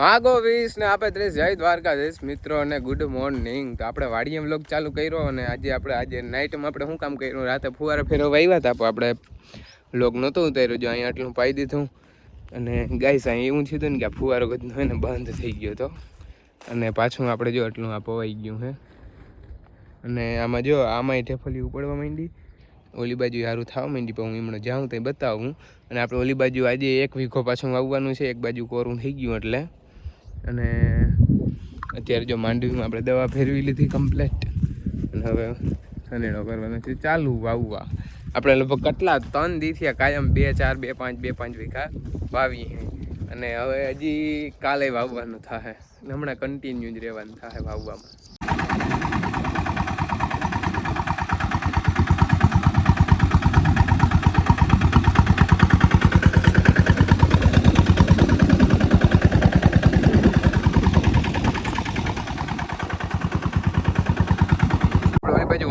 માગો વીસ ને આપે 30 જય દ્વારકાધીશ મિત્રો અને ગુડ મોર્નિંગ. તો આપણે વાડીએ વ્લોગ ચાલુ કર્યો અને આજે નાઇટમાં આપણે શું કામ કર્યું, રાતે ફુવારા ફેરવવા આવ્યા હતા પણ આપણે વ્લોગ નહોતો ઉતાર્યો. જો અહીંયા આટલું પાઈ દીધું અને ગાઈસ અહીં એવું થયું ને કે ફુવારો બધું હોય ને બંધ થઈ ગયો હતો અને પાછું આપણે જો આટલું આ પવાઈ ગયું હે. અને આમાં જો આમાંય ઠેફલી ઉપડવા માંડી, ઓલી બાજુ સારું થવા માંડી પણ હું એમણે જાઉં ત્યાં બતાવું. અને આપણે ઓલી બાજુ આજે 1 વીઘો પાછું વાવવાનું છે, એક બાજુ કોરું થઈ ગયું એટલે. અને અત્યારે જો માંડવીમાં આપણે દવા ફેરવી લીધી કમ્પ્લેટ અને હવે સનેડો કરવાનો છે ચાલુ વાવવા. આપણે લગભગ કેટલા 3 દી થયા કાયમ 2 4 2 5 વીઘા વાવી અને હવે હજી કાલે વાવવાનું થાય, હમણાં કન્ટિન્યુ જ રહેવાનું થાય વાવવામાં.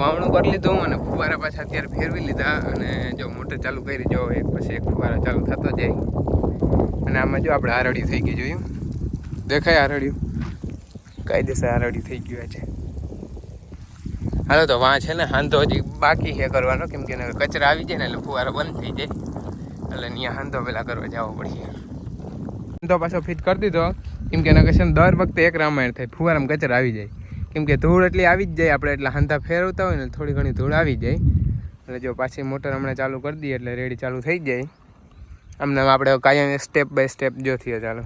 વાવણું કરી લીધું અને ફુવારા પાછા અત્યારે ફેરવી લીધા અને જો મોટર ચાલુ કરી, જો એક પછી એક ફુવારા ચાલુ થતો જાય. અને આમાં જો આપણે આરડી થઈ ગઈ, જોયું દેખાય આરડ્યું, કાયદેસર આરડી થઈ ગયું છે. હાલો તો વાં છે ને હાંધો હજી બાકી છે કરવાનો, કેમ કે કચરા આવી જાય ને એટલે ફુવારો બંધ થઈ જાય એટલે ત્યાં હાંધો પેલા કરવા જવો પડશે. હાંધો પાછો ફિટ કરી દીધો કેમ કે છે ને દર વખતે એક રામાયણ થાય, ફુવારામાં કચરા આવી જાય કેમ કે ધૂળ એટલી આવી જ જાય. આપણે એટલા હાંધા ફેરવતા હોય ને થોડી ઘણી ધૂળ આવી જાય એટલે જો પાછી મોટર હમણાં ચાલુ કરી દઈએ એટલે રેડી ચાલુ થઈ જાય. આમને આપણે કાયમ स्टेप बाय स्टेप जो थी. चलो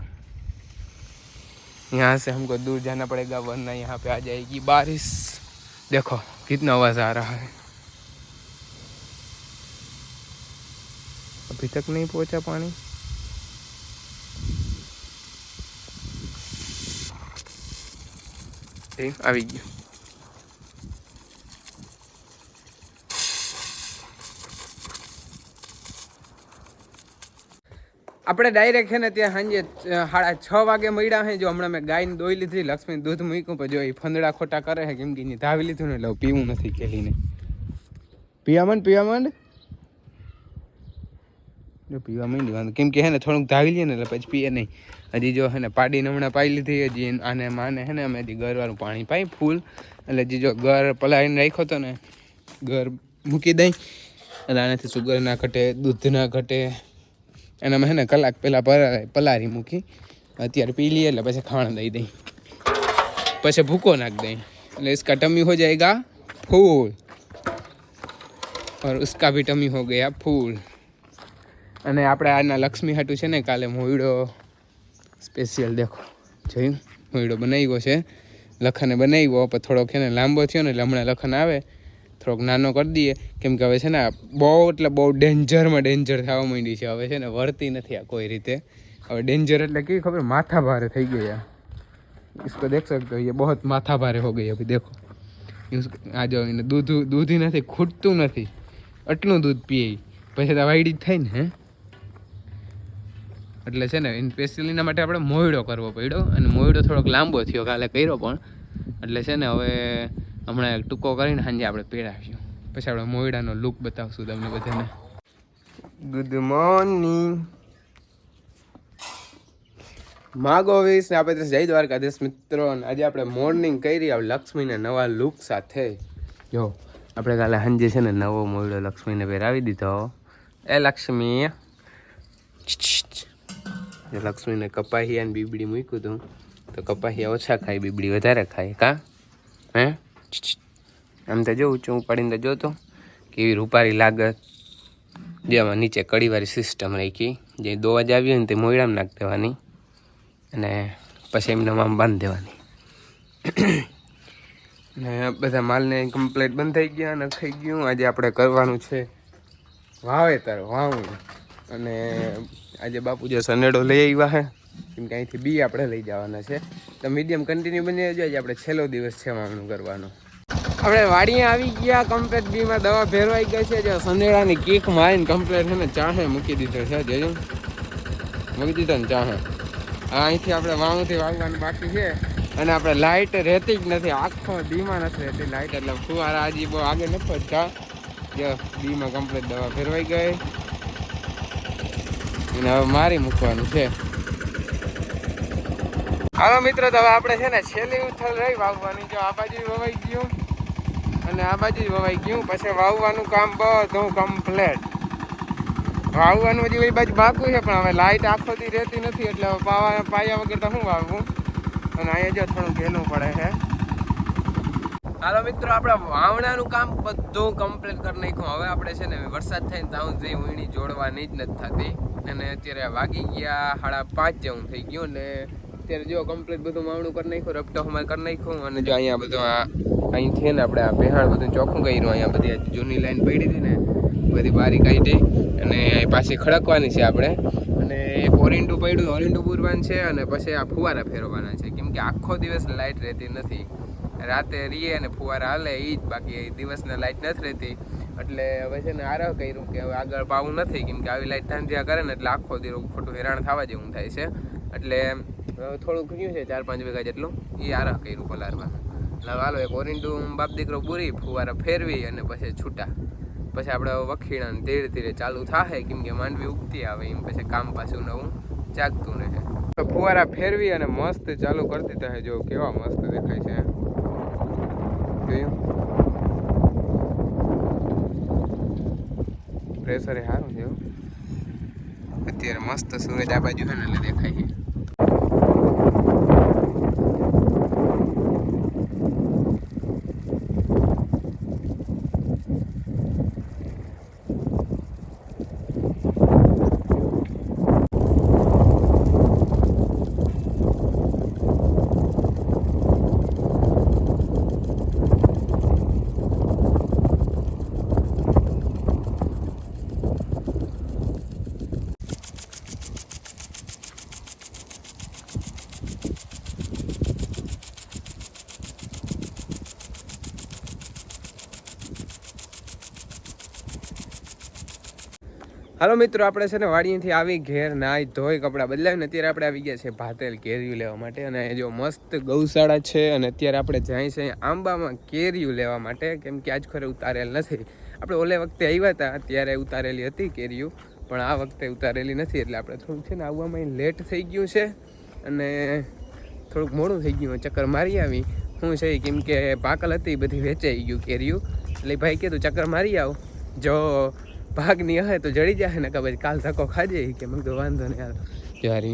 यहाँ से हमको दूर जाना पड़ेगा वरना यहाँ पे आ जाएगी बारिश. देखो कितना आवाज आ रहा है, अभी तक नहीं पहुंचा पानी. આવી ગયું. આપણે ડાયરેક્ટ છે ને ત્યાં સાંજે 6:30 વાગે મળ્યા હે. જો હમણાં મેં ગાયને દોઈ લીધી, લક્ષ્મી દૂધ મૂક્યું પણ જો એ ફંદડા ખોટા કરે છે કેમ કે એની ધાવી લીધું ને એટલે પીવું નથી કેલીને. પીવા માંડ જો પીવા માંડી વાંધો, કેમ કે હે ને થોડુંક ધાવી લઈએ ને એટલે પછી પીએ નહીં. હજી જો હે ને પાડીને હમણાં પાઈ લીધી, હજી આને માને હે ને અમે હજી ગરવાળું પાણી પાઈ ફૂલ એટલે હજી જો ગર પલાળીને રાખ્યો હતો ને ગર મૂકી દઈ એટલે આનાથી સુગર ના ઘટે, દૂધ ના ઘટે. અને અમે હે ને કલાક પહેલાં પલાળી મૂકી, અત્યારે પી લઈએ એટલે પછી ખાણ દઈ દઈ, પછી ભૂકો નાખ દઈ એટલે इसका टमी हो जाएगा फूल और उसका भी टमी हो गया फूल. અને આપણે આના લક્ષ્મી હાટું છે ને કાલે મોયડો સ્પેશિયલ દેખો જોયું, મોયડો બનાવ્યો છે, લખને બનાવ્યો પણ થોડોક છે ને લાંબો થયો ને એટલે હમણાં લખન આવે થોડોક નાનો કરી દઈએ કેમ કે હવે છે ને બહુ એટલે બહુ ડેન્જરમાં ડેન્જર થવા માંડી છે. હવે છે ને વળતી નથી આ કોઈ રીતે. હવે ડેન્જર એટલે કેવી ખબર, માથા ભારે થઈ ગયા. इसको देख सकते हो ये बहुत माथा भारे हो गई अभी देखो. આ જો એને દૂધ નથી, ખૂટતું નથી, આટલું દૂધ પીએ પછી તો વાયડી જ થાય ને. હે એટલે છે ને એને સ્પેશિયલ એના માટે આપણે મોયડો કરવો પડ્યો અને મોયડો થોડોક લાંબો થયો, કાલે કર્યો પણ. એટલે છે ને હવે હમણાં ટૂંકો કરીને સાંજે આપણે પેડાવીશું, પછી આપણે મોયડાનો લુક બતાવશું તમને બધાને. ગુડ મોર્નિંગ માગો વીસ ને આપણે જય દ્વારકાધીશ મિત્રો. આજે આપણે મોર્નિંગ કરી લક્ષ્મીને નવા લુક સાથે. જો આપણે કાલે સાંજે છે ને નવો મોયડો લક્ષ્મીને પહેરાવી દીધો. એ લક્ષ્મી લક્ષ્મીને કપાહિયા ને બીબડી મૂક્યું હતું તો કપાહિયા ઓછા ખાય, બીબડી વધારે ખાય. કા હે આમ તો જો ઊંચું ઉપાડીને જોતો કેવી રૂપારી લાગત. જેમાં નીચે કડીવાળી સિસ્ટમ રાખી, જે દોવા જ આવી હોય ને તે મોયડામાં નાખી દેવાની અને પછી એમને આમ બાંધી દેવાની. ને બધા માલને કમ્પ્લીટ બંધ થઈ ગયા અને થઈ ગયું. આજે આપણે કરવાનું છે વાવેતર, વાવણી. અને આજે બાપુ જે સનેડો લઈ આવ્યા છે કેમ કે અહીંથી બી આપણે લઈ જવાના છે. તો મીડિયમ કન્ટિન્યુ બની જાય. આજે આપણે છેલ્લો દિવસ છે વાવણું કરવાનો. આપણે વાડીએ આવી ગયા, કમ્પ્લીટ બીમાં દવા ફેરવાઈ ગઈ છે. જો સનેડાની કીક મારીને કમ્પ્લીટ છે ને ચાહે મૂકી દીધો છે, જોયું મૂકી દીધો ને ચાહે. અહીંથી આપણે વાવણથી વાવવાનું બાકી છે અને આપણે લાઇટ રહેતી જ નથી, આખો દીમાં નથી રહેતી લાઇટ. એટલે ફુવારા હજી બહુ આગળ નથી પહોંચતા. જો દીમાં કમ્પ્લીટ દવા ફેરવાઈ ગઈ અને હવે મારી મૂકવાનું છે. હાલો મિત્રો, તો હવે આપણે છે ને છેલ્લી ઉથલ રહી વાવવાની. જો આ બાજુ વવાઈ ગયું અને આ બાજુ વવાઈ ગયું. પછી વાવવાનું કામ બધું કમ્પ્લેટ. વાવવાનું હજી એ બાજુ બાકી છે, પણ હવે લાઇટ આખોથી રહેતી નથી એટલે પાયા વગર તો શું વાવવું. અને અહીંયા જો થોડું ઘેલું પડે છે. હાલો મિત્રો, આપણે વાવણાનું કામ બધું કમ્પ્લીટ કરી નાખ્યું. હવે આપણે છે ને વરસાદ થઈને ત્યાં જઈ વીણી જોડવાની જ નથી થતી. અને અત્યારે વાગી ગયા 5:30 જેવું થઈ ગયું. ને અત્યારે જો કમ્પ્લીટ બધું વાવણું કરી નાખ્યું, રપટો અમારે કરી નાખ્યું. અને જો અહીંયા બધું અહીંથી ને આપણે આ પહેણ બધું ચોખ્ખું કર્યું. અહીંયા બધી જૂની લાઈન પડી હતી ને બધી બારી કાઢી અને પાછી ખડકવાની છે આપણે. અને એક ઓરિંડું પડ્યું, ઓરિંડું પૂરવાનું છે. અને પછી આ ફુવારા ફેરવવાના છે, કેમ કે આખો દિવસ લાઇટ રહેતી નથી. રાતે રીએ અને ફુવારા હાલે એ જ, બાકી દિવસને લાઇટ નથી રહેતી. એટલે હવે છે ને આરહ કર્યું કે હવે આગળ પાવું નથી, કેમ કે આવી લાઇટ ધાંધિયા કરે ને એટલે આખો દિવસ ખોટું હેરાન થવા જેવું થાય છે. એટલે થોડુંક કર્યું છે 4-5 વીઘા જેટલું, એ આરહ કર્યું પલારવાનું. એટલે હાલો એક ઓરિંડું બાપ દીકરો પૂરી ફુવારા ફેરવી અને પછી છૂટા. પછી આપણે વખીણાને ધીરે ધીરે ચાલુ થાય, કેમ કે માંડવી ઉગતી આવે એમ પછી કામ પાછું નવું જાગતું રહે. ફુવારા ફેરવી અને મસ્ત ચાલુ કરી દીધા છે. જો કેવા મસ્ત દેખાય છે. પ્રેશર એ સારું છે. અત્યારે મસ્ત સૂરજ આ બાજુ છે ને એટલે દેખાય છે. હાલો મિત્રો, આપણે છે ને વાડીએથી આવી ઘેર નાહી ધોઈ કપડાં બદલાવીને અત્યારે આપણે આવી ગયા છે ભાતેલ કેરીયું લેવા માટે. અને જો મસ્ત ગૌશાળા છે. અને અત્યારે આપણે જાય છે આંબામાં કેરીયું લેવા માટે, કેમ કે આજ ખરે ઉતારેલ નથી. આપણે ઓલે વખતે આવ્યા હતા ત્યારે ઉતારેલી હતી કેરીયું, પણ આ વખતે ઉતારેલી નથી. એટલે આપણે થોડુંક છે ને આવવામાં લેટ થઈ ગયું છે અને થોડુંક મોડું થઈ ગયું. ચક્કર મારી આવી શું છે, કેમ કે પાકલ હતી બધી વેચાઈ ગયું કેરીયું. એટલે ભાઈ કીધું ચક્કર મારી આવ, જો ભાગની હે તો જડી જાય ને, કે પછી કાલ ધક્કો ખાજે કે મેં તો વાંધો નહીં. જારી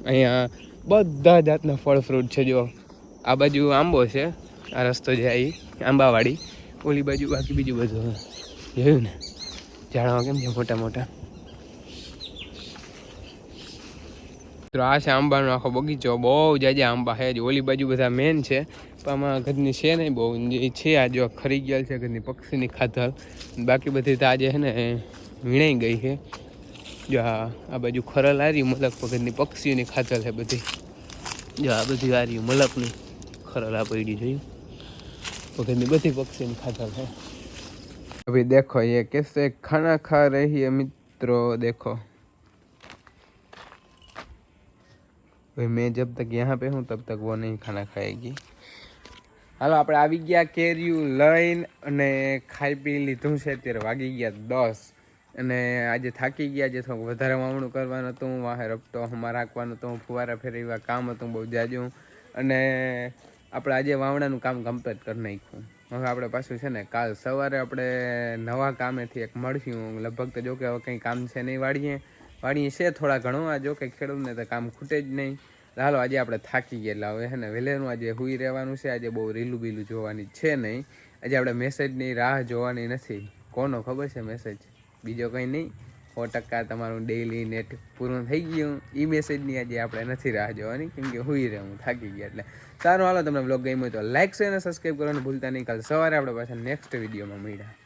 અહીંયા બધા જાતના ફળ ફ્રૂટ છે. જો આ બાજુ આંબો છે, આ રસ્તો જાય આંબાવાડી, ઓલી બાજુ બાકી બીજું બધું જોયું ને. ઝાડવા કેમ છે મોટા મોટા. તો આ છે આંબાનો આખો બગીચો, બહુ જાજા આંબા છે. ઓલી બાજુ બધા મેન છે, પણ આમાં ઘરની છે નહીં બહુ. જે છે આ જો ખરી ગયેલ છે ઘરની પક્ષીની ખાતર, બાકી બધી તો આજે છે ને વીણાઈ ગઈ છે. જો આ બાજુ ખરલ આ રહ્યું મલક વગરની પક્ષીઓની ખાતર છે બધી. જો આ બધી આ રહ્યું મલકની ખરલ આ પડી જોયું વગરની બધી પક્ષીની ખાતર છે. अभी देखो ये कैसे खाना खा रही है મિત્રો, देखो भाई मैं जब तक यहाँ पे हूँ तब तक वो नहीं खाना खाएगी. હાલો આપણે આવી ગયા કેરીયું લઈને અને ખાઈ પી લીધું છે. અત્યારે વાગી ગયા 10 અને આજે થાકી ગયા. જે થોડુંક વધારે વાવણું કરવાનું હતું, વાહે રપટો અમારે રાખવાનું હતું, ફુવારા ફેરવવા કામ હતું બહુ જાજું. અને આપણે આજે વાવણાનું કામ કમ્પ્લીટ કરી નાખ્યું. હવે આપણે પાછું છે ને કાલ સવારે આપણે નવા કામેથી એક મળશું. લગભગ તો જો કે હવે કંઈ કામ છે નહીં વાળીએ છે થોડા ઘણું. આ જો કે ખેડૂતને તો કામ ખૂટે જ નહીં. હાલો આજે આપણે થાકી ગયેલા હવે છે ને વહેલેનું આજે હુઈ રહેવાનું છે. આજે બહુ રીલું બીલું જોવાની છે નહીં. આજે આપણે મેસેજની રાહ જોવાની નથી. કોનો ખબર છે મેસેજ? બીજો કંઈ નહીં, 100% તમારું ડેઈલી નેટ પૂરું થઈ ગયું. એ મેસેજની આજે આપણે નથી રાહ જોવાની, કેમ કે હુઈ રહે હું થાકી ગયા. એટલે સારું, હાલો તમને બ્લોગ ગમ્યો તો લાઈક છે અને સબસ્ક્રાઈબ કરવાનું ભૂલતા નહીં. કાલ સવારે આપણે પાછા નેક્સ્ટ વિડીયોમાં મળ્યા.